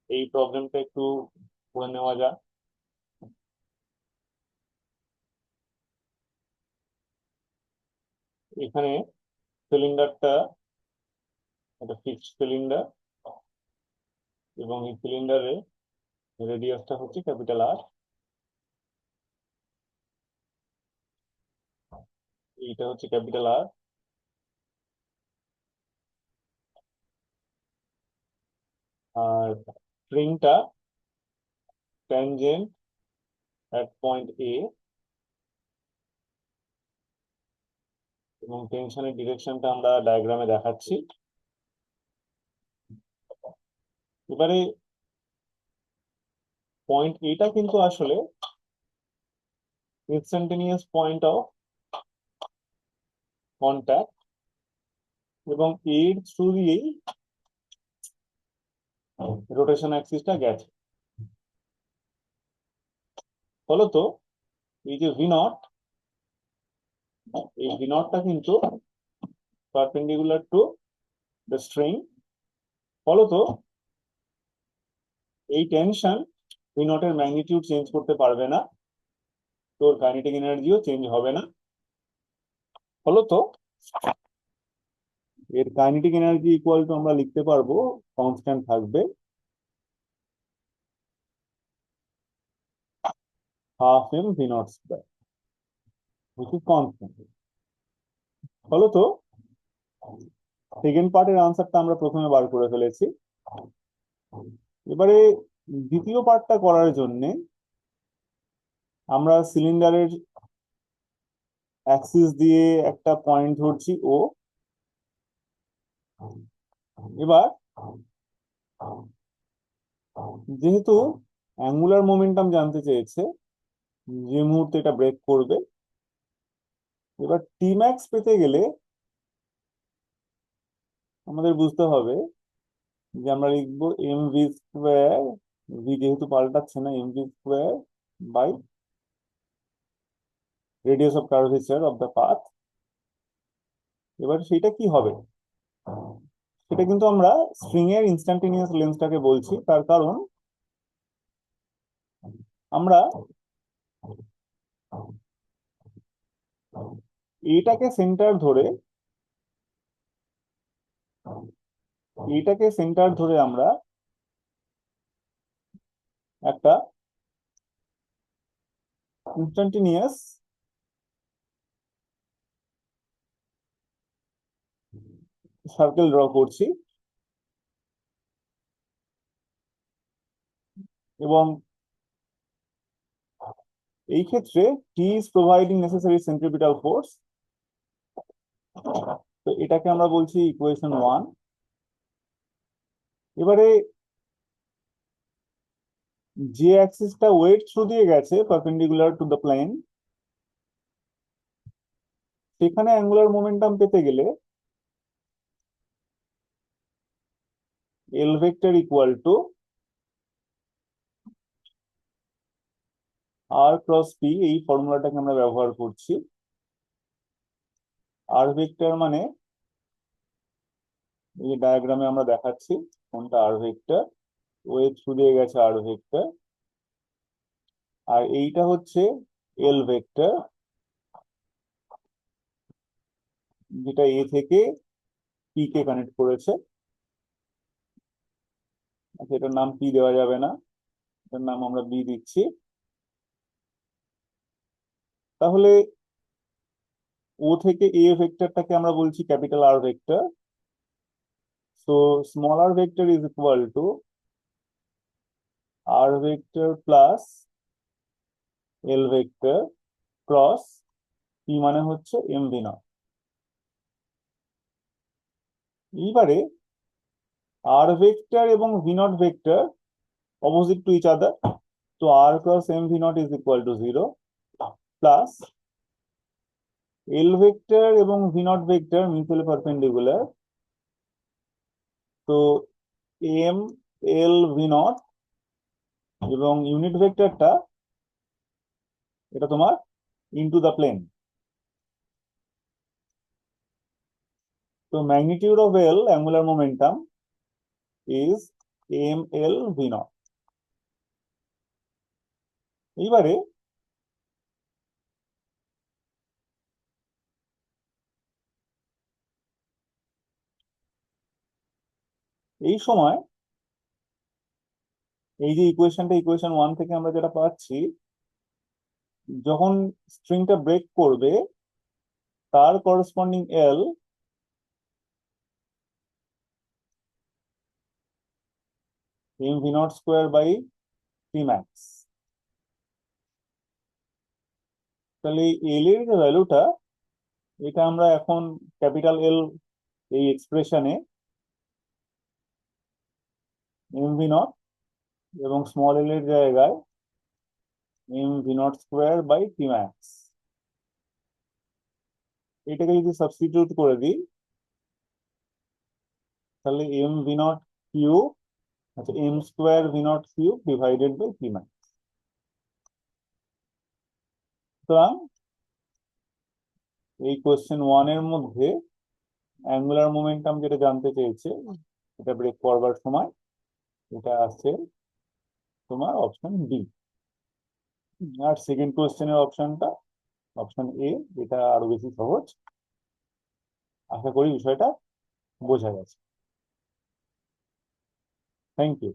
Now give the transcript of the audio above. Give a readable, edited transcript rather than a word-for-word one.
এই প্রবলেমটা একটু করে নেওয়া যাক। এখানে সিলিন্ডারটা একটা ফিক্সড সিলিন্ডার, এবং এই সিলিন্ডারের রেডিয়াসটা হচ্ছে ক্যাপিটাল আর। এইটা হচ্ছে ক্যাপিটাল আর। আর স্ট্রিংটা ট্যানজেন্ট অ্যাট পয়েন্ট এ, এবং টেনশনের ডিরেকশনটা আমরা ডায়াগ্রামে দেখাচ্ছি। এবারে পয়েন্ট এটা কিন্তু আসলে ইনস্ট্যান্টেনিয়াস পয়েন্ট অফ কন্ট্যাক্ট, এবং এর থ্রু দিয়েই রোটেশন অ্যাক্সিসটা গেছে। ফলত এই যে ভি নট, এই ভি নটটা কিন্তু পারপেন্ডিকুলার টু দ্য স্ট্রিং। ফলত এই টেনশন ভি নটের ম্যাগনিটিউড চেঞ্জ করতে পারবে না, তোর কাইনেটিক এনার্জিও চেঞ্জ হবে না। ফলত এর কাইনেটিক এনার্জি ইকুয়াল টু আমরা লিখতে পারবো, কনস্ট্যান্ট থাকবে, half M V nought square, which is constant. ফলত সেকেন্ড পার্টের আনসারটা আমরা প্রথমে বার করে ফেলেছি। এবারে দ্বিতীয় পার্টটা করার জন্য আমরা সিলিন্ডারের অ্যাক্সিস দিয়ে একটা পয়েন্ট ধরছি ও। এবার যেহেতু অ্যাঙ্গুলার মোমেন্টাম জানতে চেয়েছে, যে মুহূর্তে এটা ব্রেক করবে, এবার টি ম্যাক্স পেতে গেলে আমাদের বুঝতে হবে যে আমরা লিখবো এম ভি স্কোয়ার, ভি যেহেতু পাল্টাচ্ছে না, M V square by radius of curvature of the path. এবার সেটা কি হবে, সেটা কিন্তু আমরা স্ট্রিং এর ইনস্ট্যান্টেনিয়াস লেন্থটাকে বলছি। তার কারণ আমরা এটাকে সেন্টার ধরে, আমরা একটা ইনস্ট্যান্টেনিয়াস সার্কেল ড্র করছি, এবং এই ক্ষেত্রে T is providing necessary centripetal force. তো এটাকে আমরা বলছি ইকুয়েশন 1। এবারে যে অ্যাক্সিসটা ওয়েট থ্রু দিয়ে গেছে পারপেন্ডিকুলার টু দ্য প্লেন, সেখানে অ্যাঙ্গুলার মোমেন্টাম পেতে গেলে L vector equal to R cross P, এই ফর্মুলাটাকে আমরা ব্যবহার করছি। আর ভেক্টর মানে এই ডায়াগ্রামে আমরা দেখাচ্ছি কোনটা আর ভেক্টর, ওয়েট থ্রু দিয়ে গেছে আর ভেক্টর, আর এইটা হচ্ছে এল ভেক্টর, যেটা এ থেকে পি কে কানেক্ট করেছে। আচ্ছা, এটার নাম পি দেওয়া যাবে না, এটার নাম আমরা বি দিচ্ছি। তাহলে ও থেকে এ ভেক্টরটাকে আমরা বলছি capital R vector. So small R vector is equal to R vector plus L vector cross P, মানে হচ্ছে এম ভি নট। এইবারে আর ভেক্টর এবং V naught vector opposite to each other, তো R cross M V naught is equal to 0, plus L vector এবং V naught vector mutually perpendicular, তো M L V not, এবং unit ভেক্টরটা এটা তোমার into the plane. তো magnitude of L angular momentum is M L V not. এইবারে এই সময় এই যে ইকুয়েশন 1 থেকে আমরা যেটা পাচ্ছি, যখন স্ট্রিংটা ব্রেক করবে তার corresponding L M V nought square by T max. তাহলে এল এর যে ভ্যালুটা, এটা আমরা এখন ক্যাপিটাল এল এই এক্সপ্রেশনে এম ভি নট এবং স্মল এল এর জায়গায় M V nought square by T max, এটাকে যদি সাবস্টিটিউট করে দিই তাহলে এম ভি নট কিউব, আচ্ছা M square V nought cube divided by T max. সুতরাং এই কোয়েশ্চেন 1 এর মধ্যে অ্যাঙ্গুলার মোমেন্টাম যেটা জানতে চেয়েছে, এটা ব্রেক করবার সময়, এটা আছে তোমার অপশন ডি। আর সেকেন্ড কোয়েশ্চেনের অপশনটা অপশন এ, এটা আরো বেশি সহজ। আশা করি বিষয়টা বোঝা গেছে। Thank you.